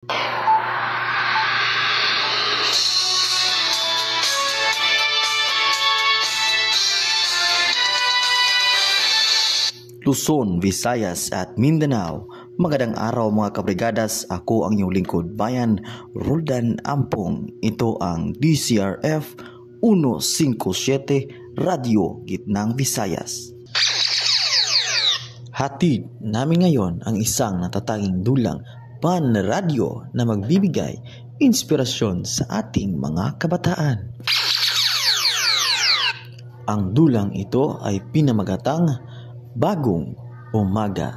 Luzon, Visayas at Mindanao. Magandang araw mga kabrigadas, ako ang iyong lingkod bayan, Roldan Ampong. Ito ang DCRF 157 Radio Gitnang Visayas. Hatid namin ngayon ang isang natatanging dulang pan-radyo na magbibigay inspirasyon sa ating mga kabataan. Ang dulang ito ay pinamagatang Bagong Umaga.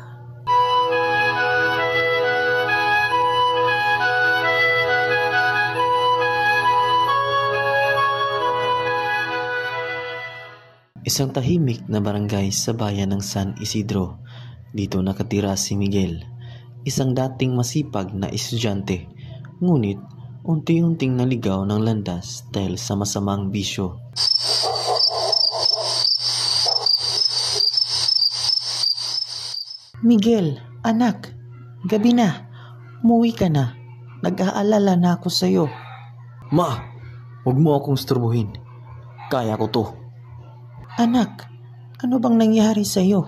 Isang tahimik na barangay sa bayan ng San Isidro. Dito nakatira si Miguel, isang dating masipag na estudyante, ngunit unti-unting naligaw ng landas dahil sa masamang bisyo. Miguel, anak, gabi na. Umuwi ka na. Nag-aalala na ako sa'yo. Ma, huwag mo akong istorbohin. Kaya ko to. Anak, ano bang nangyari sa'yo?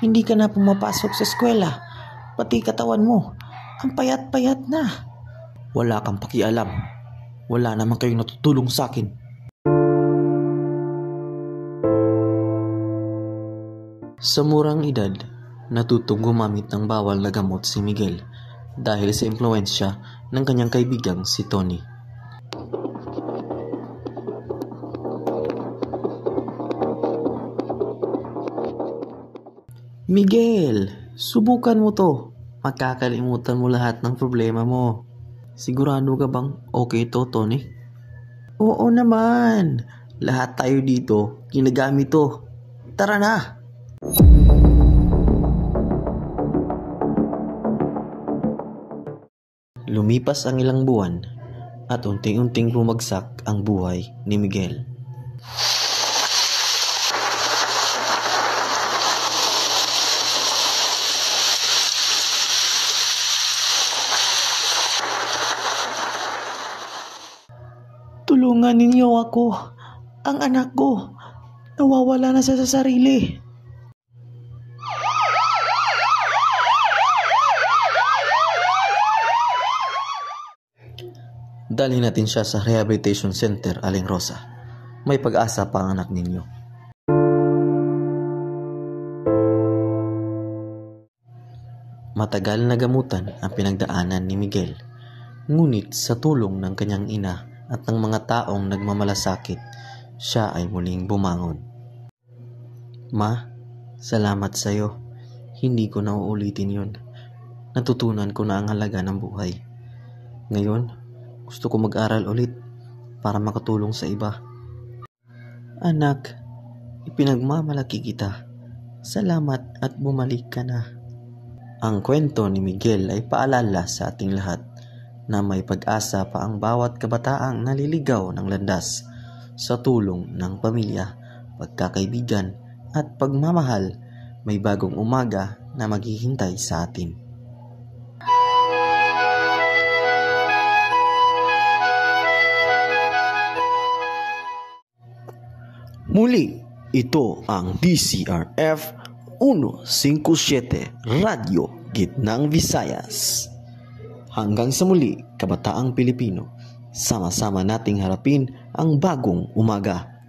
Hindi ka na pumapasok sa eskwela. Pati katawan mo, ang payat-payat na. Wala kang pakialam. Wala naman kayong natutulong sa akin. Sa murang edad, natutong gumamit ng bawal na gamot si Miguel dahil sa impluwensya ng kanyang kaibigang si Tony. Miguel, subukan mo to. Makakalimutan mo lahat ng problema mo. Sigurado ka bang okay to, Tony? Oo naman. Lahat tayo dito ginagamit to. Tara na! Lumipas ang ilang buwan at unting-unting bumagsak ang buhay ni Miguel. Tulungan ninyo ako. Ang anak ko, nawawala na siya sa sarili. Dalhin natin siya sa Rehabilitation Center, Aling Rosa. May pag-asa pa ang anak ninyo. Matagal na gamutan ang pinagdaanan ni Miguel. Ngunit sa tulong ng kanyang ina at ng mga taong nagmamalasakit, siya ay muling bumangon. Ma, salamat sa iyo. Hindi ko na uulitin yun. Natutunan ko na ang halaga ng buhay. Ngayon, gusto ko mag-aral ulit para makatulong sa iba. Anak, ipinagmamalaki kita. Salamat at bumalik ka na. Ang kwento ni Miguel ay paalala sa ating lahat na may pag-asa pa ang bawat kabataang naliligaw ng landas sa tulong ng pamilya, pagkakaibigan at pagmamahal. May bagong umaga na maghihintay sa atin. Muli, ito ang DCRF 157 Radio Gitnang Visayas. Hanggang sa muli, kabataang Pilipino, sama-sama nating harapin ang bagong umaga.